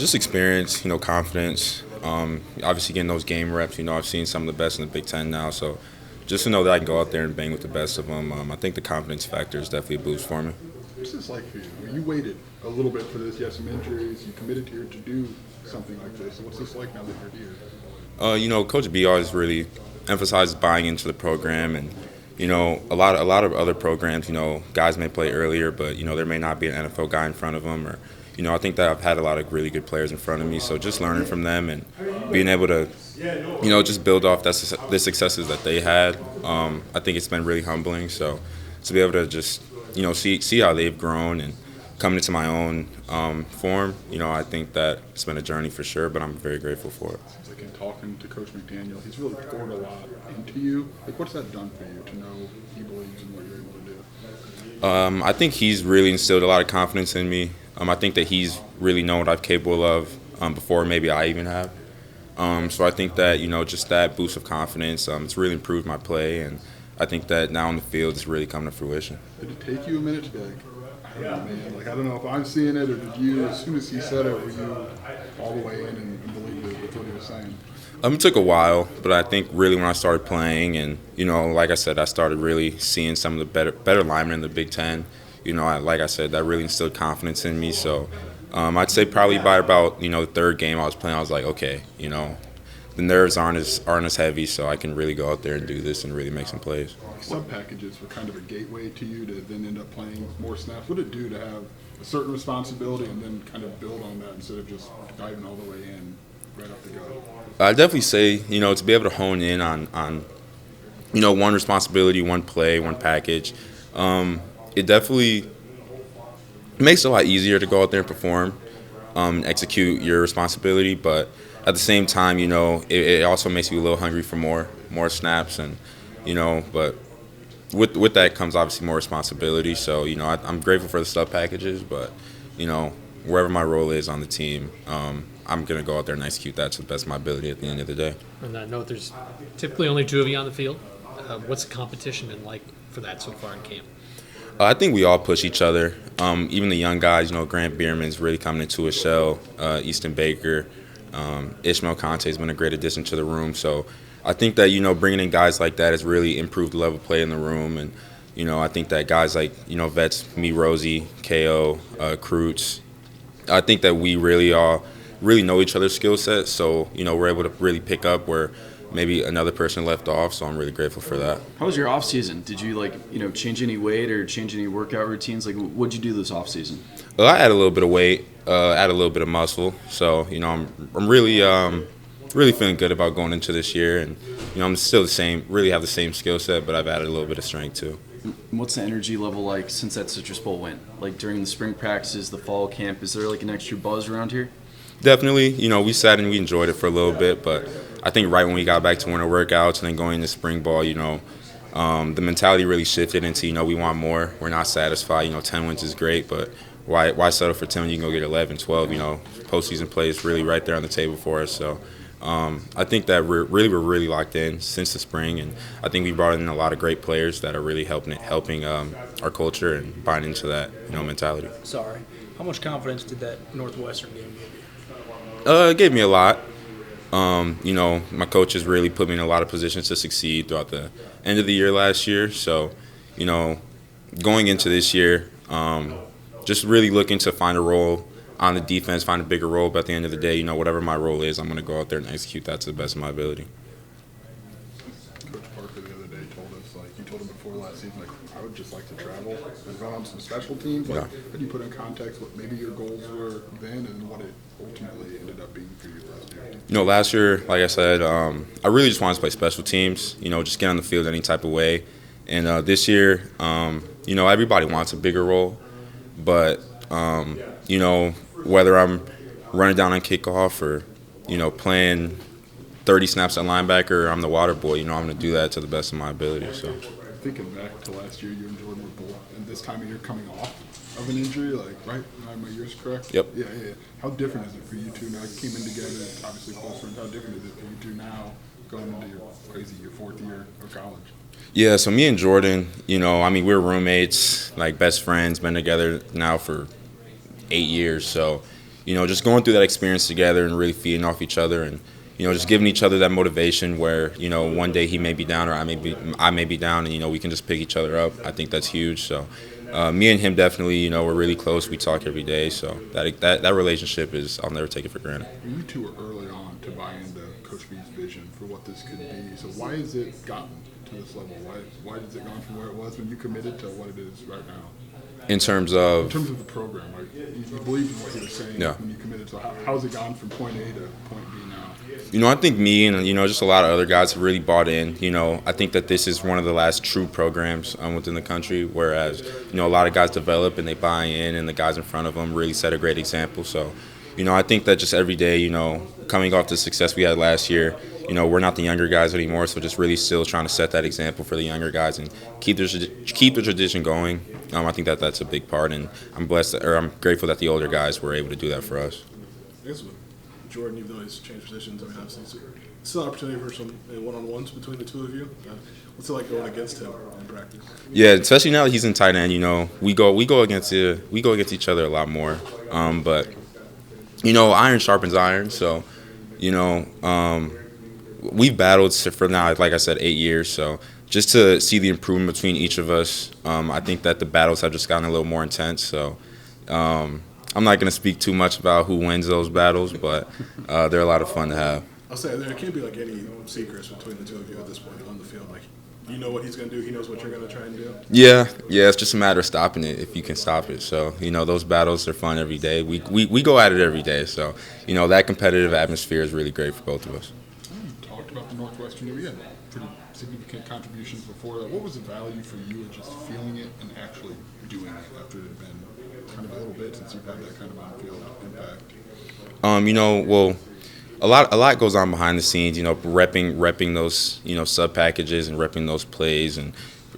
Just experience, confidence. Obviously getting those game reps. I've seen some of the best in the Big Ten now, so just to know that I can go out there and bang with the best of them, I think the confidence factor is definitely a boost for me. What's this like for you? You waited a little bit for this. You had some injuries. You committed here to do something like this. So what's this like now that you're here? Coach B always really emphasizes buying into the program, and a lot of other programs, guys may play earlier, but there may not be an NFL guy in front of them, or I think that I've had a lot of really good players in front of me, so just learning from them and being able to, just build off the successes that they had. I think it's been really humbling. So to be able to just, see how they've grown and come into my own form, I think that it's been a journey for sure, but I'm very grateful for it. Seems like in talking to Coach McDaniel, he's really poured a lot into you. Like, what's that done for you to know he believes in what you're able to do? I think he's really instilled a lot of confidence in me. I think that he's really known what I'm capable of before maybe I even have. So I think that, just that boost of confidence, it's really improved my play, and I think that now on the field it's really come to fruition. Did it take you a minute to be like, I don't know, man, like, I don't know if I'm seeing it, or did you, as soon as he said it, were you all the way in and believed it with what he was saying? It took a while, but I think really when I started playing and, like I said, I started really seeing some of the better linemen in the Big Ten. Like I said, that really instilled confidence in me. So I'd say probably by about, the third game I was playing, I was like, okay, the nerves aren't as heavy, so I can really go out there and do this and really make some plays. Sub packages were kind of a gateway to you to then end up playing more snaps. What did it do to have a certain responsibility and then kind of build on that instead of just diving all the way in right off the go? I'd definitely say, to be able to hone in on one responsibility, one play, one package, it definitely makes it a lot easier to go out there and perform, execute your responsibility. But at the same time, it also makes you a little hungry for more snaps, and but with that comes obviously more responsibility. So I'm grateful for the sub packages, but wherever my role is on the team, I'm gonna go out there and execute that to the best of my ability at the end of the day. On that note, there's typically only two of you on the field. What's the competition been like for that so far in camp? I think we all push each other. Even the young guys, Grant Bierman's really coming into his shell. Easton Baker, Ishmael Conte has been a great addition to the room. So I think that, bringing in guys like that has really improved the level of play in the room. And, I think that guys like, vets, me, Rosie, KO, Krutz, I think that we really know each other's skill sets. So, we're able to really pick up where maybe another person left off, so I'm really grateful for that. How was your off season? Did you change any weight or change any workout routines? Like, what'd you do this off season? Well, I added a little bit of weight, added a little bit of muscle, so I'm really feeling good about going into this year, and I'm still the same, really have the same skill set, but I've added a little bit of strength too. What's the energy level like since that Citrus Bowl win? Like during the spring practices, the fall camp, is there like an extra buzz around here? Definitely, we sat and we enjoyed it for a little bit, but I think right when we got back to winter workouts and then going into spring ball, the mentality really shifted into, we want more. We're not satisfied. 10 wins is great, but why settle for 10 when you can go get 11, 12? Postseason play is really right there on the table for us. So I think that we're really locked in since the spring, and I think we brought in a lot of great players that are really helping our culture and buying into that mentality. Sorry. How much confidence did that Northwestern game give you? It gave me a lot. My coaches really put me in a lot of positions to succeed throughout the end of the year last year. So, going into this year, just really looking to find a role on the defense, find a bigger role. But at the end of the day, whatever my role is, I'm going to go out there and execute that to the best of my ability. Coach Parker the other day told us, you told him before last season, I would just like to travel and run on some special teams. How do you put in context what maybe your goals were then and what it ultimately ended up being for you last year? Last year, like I said, I really just wanted to play special teams, just get on the field any type of way. And this year, everybody wants a bigger role. But, whether I'm running down on kickoff or, playing 30 snaps at linebacker or I'm the water boy, I'm going to do that to the best of my ability. So, thinking back to last year, you and Jordan were both, and this time of year coming off of an injury, right? My year's correct? Yep. Yeah. How different is it for you two now? You came in together, obviously close friends. How different is it for you two now going into your fourth year of college? Yeah, so me and Jordan, we're roommates, like best friends, been together now for 8 years. So, just going through that experience together and really feeding off each other and, just giving each other that motivation where, one day he may be down or I may be down and, we can just pick each other up. I think that's huge. So me and him definitely, we're really close. We talk every day. So that relationship I'll never take it for granted. You two were early on to buy into Coach B's vision for what this could be. So why has it gotten to this level? Why has it gone from where it was when you committed to what it is right now? In terms of the program, right? You believe in what he was saying when you committed. So how has it gone from point A to point B now? I think me and, just a lot of other guys have really bought in. I think that this is one of the last true programs within the country, whereas, a lot of guys develop and they buy in and the guys in front of them really set a great example. So, I think that just every day, coming off the success we had last year, we're not the younger guys anymore, so just really still trying to set that example for the younger guys and keep the tradition going. I think that that's a big part, and I'm grateful that the older guys were able to do that for us. I guess with Jordan, even though he's changed positions, obviously it's still an opportunity for some one-on-ones between the two of you. What's it like going against him in practice? Yeah, especially now that he's in tight end. We go against each other a lot more. But iron sharpens iron, so we've battled for now, like I said, 8 years. So just to see the improvement between each of us, I think that the battles have just gotten a little more intense. So I'm not going to speak too much about who wins those battles, but they're a lot of fun to have. I'll say there can't be any secrets between the two of you at this point on the field. You know what he's going to do. He knows what you're going to try and do. Yeah. It's just a matter of stopping it if you can stop it. So those battles are fun every day. We go at it every day. So that competitive atmosphere is really great for both of us. You talked about the Northwestern. We had pretty significant contributions before that. What was the value for you in just feeling it and actually doing it after it had been kind of a little bit since you've had that kind of on-field impact? A lot goes on behind the scenes, repping those sub packages and repping those plays, and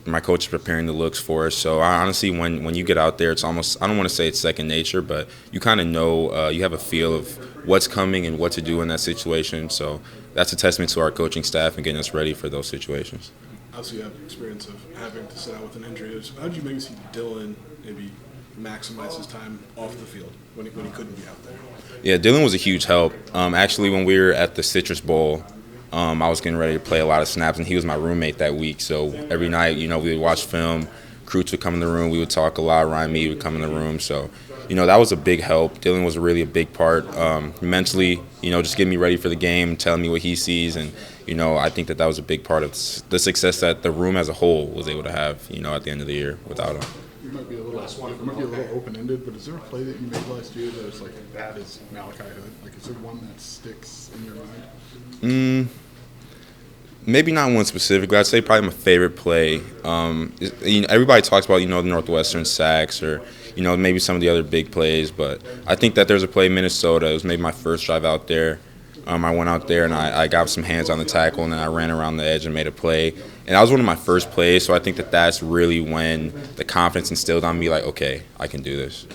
my coach is preparing the looks for us. So honestly, when you get out there, it's almost, I don't want to say it's second nature, but you kind of know, you have a feel of what's coming and what to do in that situation. So that's a testament to our coaching staff and getting us ready for those situations. Obviously, you have experience of having to sit out with an injury. How did you maybe see Dylan maybe maximize his time off the field when he couldn't be out there? Yeah, Dylan was a huge help. Actually, when we were at the Citrus Bowl, I was getting ready to play a lot of snaps, and he was my roommate that week. So every night, we would watch film. Croots would come in the room. We would talk a lot. Ryan Mead would come in the room. So, that was a big help. Dylan was really a big part mentally, just getting me ready for the game, telling me what he sees. And, I think that was a big part of the success that the room as a whole was able to have, at the end of the year without him. It might be a little open-ended, but is there a play that you made last year that is that is Malachi Hood? Is there one that sticks in your mind? Maybe not one specifically. I'd say probably my favorite play. Everybody talks about the Northwestern sacks or maybe some of the other big plays, but I think that there's a play in Minnesota. It was maybe my first drive out there. I went out there and I got some hands on the tackle, and then I ran around the edge and made a play. And that was one of my first plays, so I think that's really when the confidence instilled on me, okay, I can do this.